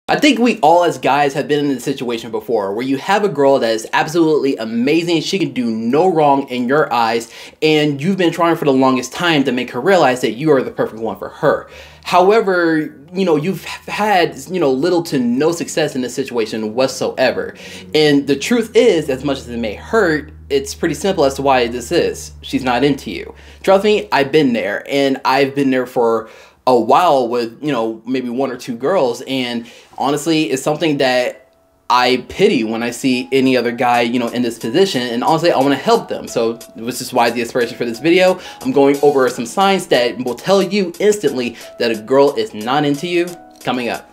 I think we all as guys have been in a situation before where you have a girl that is absolutely amazing, she can do no wrong in your eyes, and you've been trying for the longest time to make her realize that you are the perfect one for her. However, you've had, little to no success in this situation whatsoever. And the truth is, as much as it may hurt, it's pretty simple as to why this is. She's not into you. Trust me, I've been there, and I've been there for a while with, maybe one or two girls, and honestly, it's something that I pity when I see any other guy, in this position, and honestly, I want to help them. So this is why the inspiration for this video. I'm going over some signs that will tell you instantly that a girl is not into you, coming up.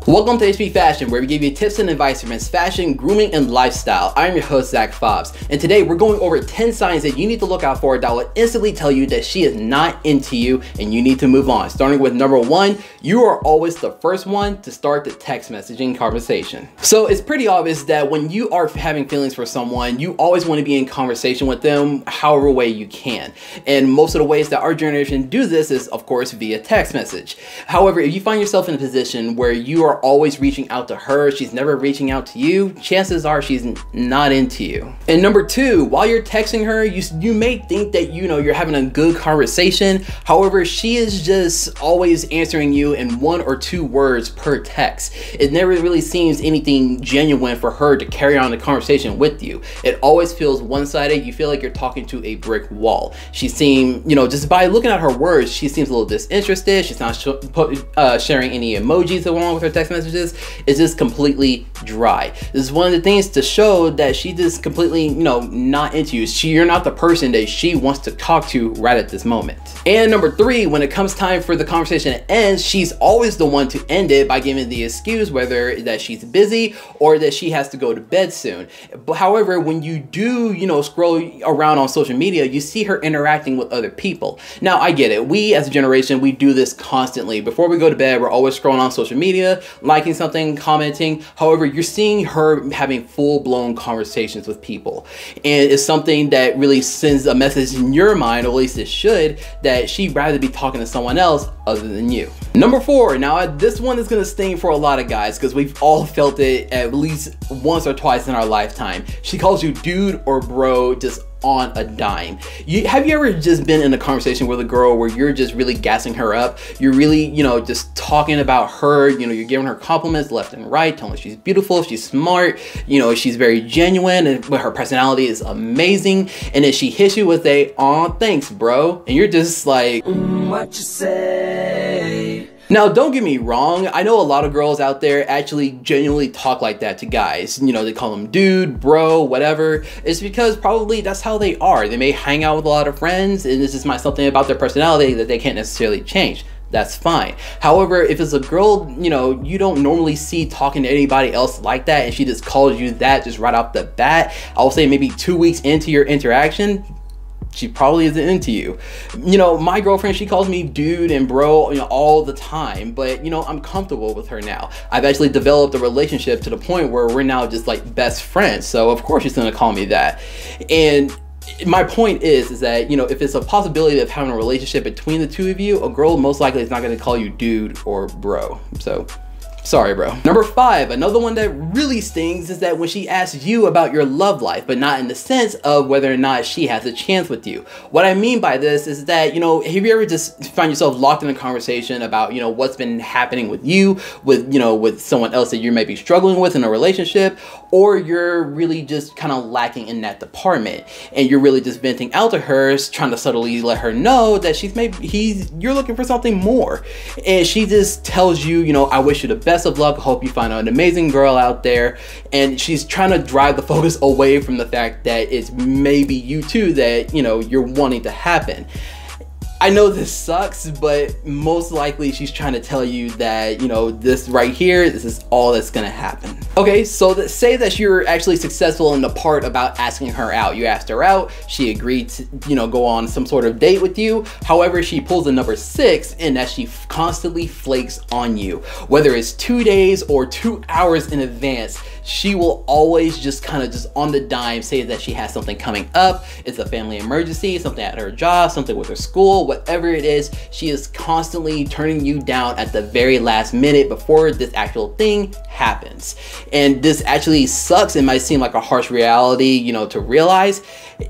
Welcome to HP Fashion, where we give you tips and advice for men's fashion, grooming, and lifestyle. I'm your host, Zach Fobbs, and today we're going over 10 signs that you need to look out for that will instantly tell you that she is not into you and you need to move on. Starting with number 1, you are always the first one to start the text messaging conversation. So it's pretty obvious that when you are having feelings for someone, you always want to be in conversation with them however way you can. And most of the ways that our generation do this is, of course, via text message. However, if you find yourself in a position where you are always reaching out to her, she's never reaching out to you, chances are she's not into you. And number 2, while you're texting her, you may think that you're having a good conversation. However, she is just always answering you in 1 or 2 words per text. It never really seems anything genuine for her to carry on the conversation with you. It always feels one-sided. You feel like you're talking to a brick wall. She seems, just by looking at her words, she seems a little disinterested. She's not sharing any emojis along with her text messages. It's just completely dry. This is one of the things to show that she just completely, not into you. You're not the person that she wants to talk to right at this moment. And number 3, when it comes time for the conversation to end, she's always the one to end it by giving the excuse whether that she's busy or that she has to go to bed soon. But however, when you do, scroll around on social media, you see her interacting with other people. Now, I get it. We as a generation, we do this constantly. Before we go to bed, we're always scrolling on social media, liking something, commenting. However, you're seeing her having full-blown conversations with people. And it's something that really sends a message in your mind, or at least it should, that she'd rather be talking to someone else other than you. Number 4, now this one is gonna sting for a lot of guys because we've all felt it at least once or twice in our lifetime. She calls you dude or bro just on a dime. Have you ever just been in a conversation with a girl where you're just really gassing her up? You're really, just talking about her, you're giving her compliments left and right, telling her she's beautiful, she's smart, she's very genuine, and her personality is amazing. And then she hits you with a, "Aw, thanks, bro." And you're just like, what you say? Now, don't get me wrong, I know a lot of girls out there actually genuinely talk like that to guys. They call them dude, bro, whatever. It's because probably that's how they are. They may hang out with a lot of friends, and this is something about their personality that they can't necessarily change. That's fine. However, if it's a girl, you don't normally see talking to anybody else like that, and she just calls you that just right off the bat, I'll say maybe 2 weeks into your interaction, she probably isn't into you. My girlfriend, she calls me dude and bro, all the time, but I'm comfortable with her now. I've actually developed a relationship to the point where we're now just like best friends. So of course she's gonna call me that. And my point is that, if it's a possibility of having a relationship between the two of you, a girl most likely is not gonna call you dude or bro. So sorry, bro. Number 5, another one that really stings is that when she asks you about your love life, but not in the sense of whether or not she has a chance with you. What I mean by this is that, have you ever just find yourself locked in a conversation about, what's been happening with you, with someone else that you may be struggling with in a relationship, or you're really just kind of lacking in that department, and you're really just venting out to her, trying to subtly let her know that you're looking for something more, and she just tells you, I wish you the best of luck, hope you find an amazing girl out there, and she's trying to drive the focus away from the fact that it's maybe you two that you're wanting to happen. I know this sucks, but most likely she's trying to tell you that, you know, this right here, this is all that's gonna happen. Okay, so say that you're actually successful in the part about asking her out. You asked her out, she agreed to, you know, go on some sort of date with you. However, she pulls a number 6 in that she constantly flakes on you. Whether it's 2 days or 2 hours in advance, she will always just kind of just on the dime say that she has something coming up. It's a family emergency, something at her job, something with her school, whatever it is. She is constantly turning you down at the very last minute before this actual thing happens. And this actually sucks. It might seem like a harsh reality, you know, to realize.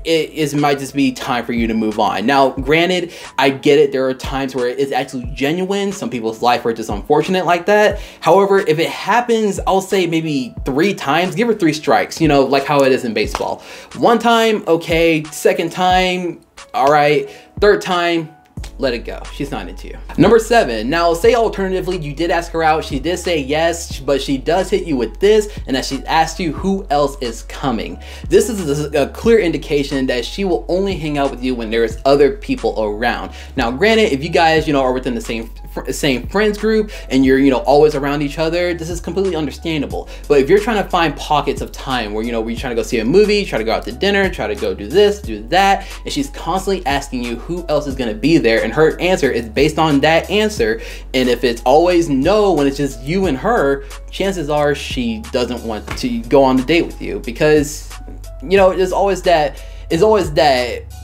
It might just be time for you to move on. Now, granted, I get it. There are times where it's actually genuine. Some people's life are just unfortunate like that. However, if it happens, I'll say maybe 3 times, give her 3 strikes, you know, like how it is in baseball. 1 time, okay. 2nd time, all right. 3rd time, let it go. She's not into you. Number 7. Now, say alternatively, you did ask her out. She did say yes, but she does hit you with this, and that she's asked you who else is coming. This is a clear indication that she will only hang out with you when there's other people around. Now, granted, if you guys, you know, are within the same friends group and you're, you know, always around each other, this is completely understandable. But if you're trying to find pockets of time where, you know, where you're trying to go see a movie, try to go out to dinner, try to go do this, do that, and she's constantly asking you who else is going to be there, and her answer is based on that answer, and if it's always no when it's just you and her, chances are she doesn't want to go on the date with you, because, you know, there's always that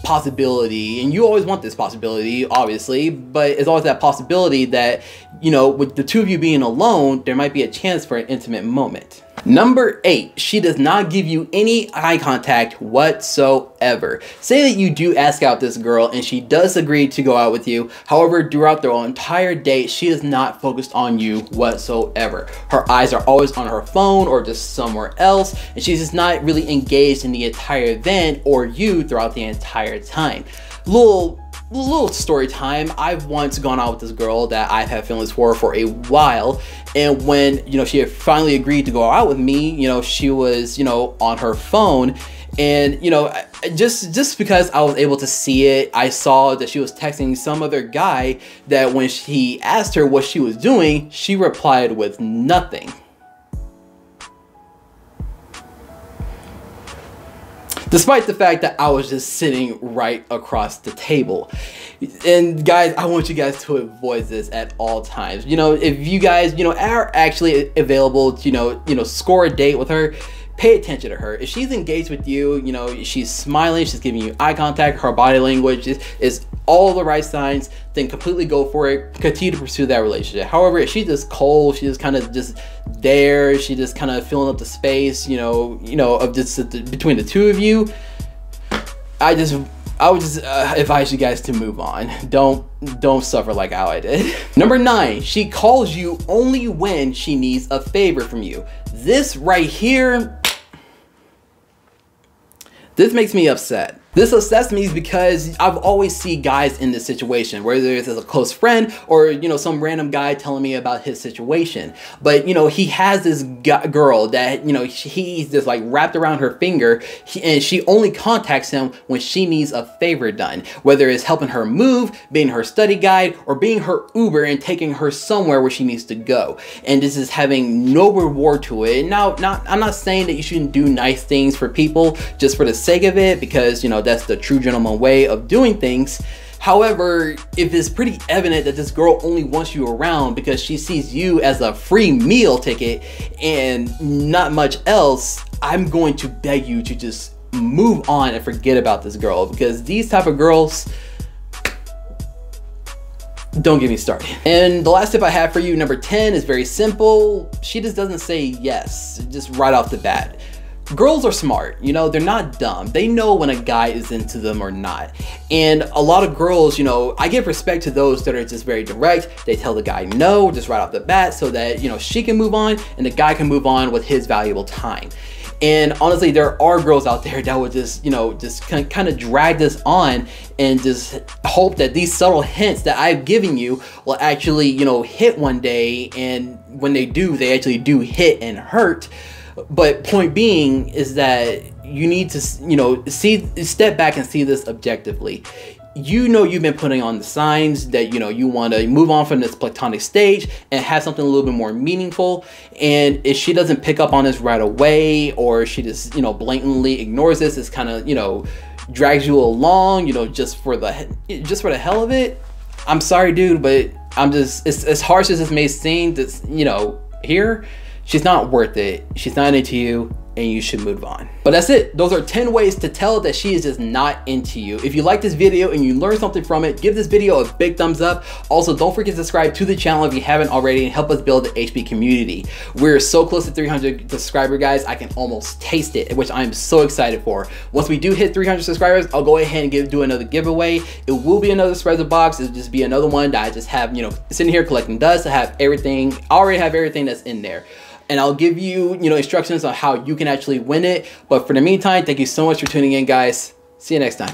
possibility, and you always want this possibility, obviously, but it's always that possibility that, you know, with the 2 of you being alone, there might be a chance for an intimate moment. Number 8, she does not give you any eye contact whatsoever. Say that you do ask out this girl and she does agree to go out with you. However, throughout the entire date, she is not focused on you whatsoever. Her eyes are always on her phone or just somewhere else, and she's just not really engaged in the entire event or you throughout the entire time. Little story time. I've once gone out with this girl that I've had feelings for a while, and when, you know, she had finally agreed to go out with me, you know, she was, you know, on her phone, and, you know, just because I was able to see it, I saw that she was texting some other guy that when he asked her what she was doing, she replied with nothing. Despite the fact that I was just sitting right across the table. And guys, I want you guys to avoid this at all times. You know, if you guys, you know, are actually available to, you know, score a date with her, pay attention to her. If she's engaged with you, you know, she's smiling, she's giving you eye contact, her body language is all the right signs, then completely go for it. Continue to pursue that relationship. However, if she's just cold, she's just kind of just there, she just kind of filling up the space, you know, of just between the 2 of you, I would just advise you guys to move on. Don't suffer like how I did. Number 9, she calls you only when she needs a favor from you. This right here, this makes me upset. This upsets me because I've always seen guys in this situation, whether it's as a close friend or, you know, some random guy telling me about his situation. But, you know, he has this girl that, you know, he's just like wrapped around her finger, and she only contacts him when she needs a favor done, whether it's helping her move, being her study guide, or being her Uber and taking her somewhere where she needs to go. And this is having no reward to it. Now, I'm not saying that you shouldn't do nice things for people just for the sake of it, because, you know, that's the true gentleman way of doing things. However, if it's pretty evident that this girl only wants you around because she sees you as a free meal ticket and not much else, I'm going to beg you to just move on and forget about this girl, because these type of girls, don't get me started. And the last tip I have for you, number 10, is very simple. She just doesn't say yes, just right off the bat. Girls are smart, you know, they're not dumb. They know when a guy is into them or not. And a lot of girls, you know, I give respect to those that are just very direct. They tell the guy no, just right off the bat, so that, you know, she can move on and the guy can move on with his valuable time. And honestly, there are girls out there that would just, you know, just kind of drag this on and just hope that these subtle hints that I've given you will actually, you know, hit one day. And when they do, they actually do hit and hurt. But point being is that you need to, you know, step back and see this objectively. you know you've been putting on the signs that, you know, you want to move on from this platonic stage and have something a little bit more meaningful. And if she doesn't pick up on this right away, or she just, you know, blatantly ignores this, it's kind of, you know, drags you along, you know, just for the hell of it, I'm sorry, dude, but I'm just, it's as harsh as this may seem, that's, you know, here, she's not worth it. She's not into you, and you should move on. But that's it. Those are 10 ways to tell that she is just not into you. If you like this video and you learned something from it, give this video a big thumbs up. Also, don't forget to subscribe to the channel if you haven't already, and help us build the HB community. We're so close to 300 subscribers, guys. I can almost taste it, which I'm so excited for. Once we do hit 300 subscribers, I'll go ahead and do another giveaway. It will be another Spreads box. It'll just be another one that I just have, you know, sitting here collecting dust. I have everything, I already have everything that's in there. And I'll give you, you know, instructions on how you can actually win it. But for the meantime, thank you so much for tuning in, guys. See you next time.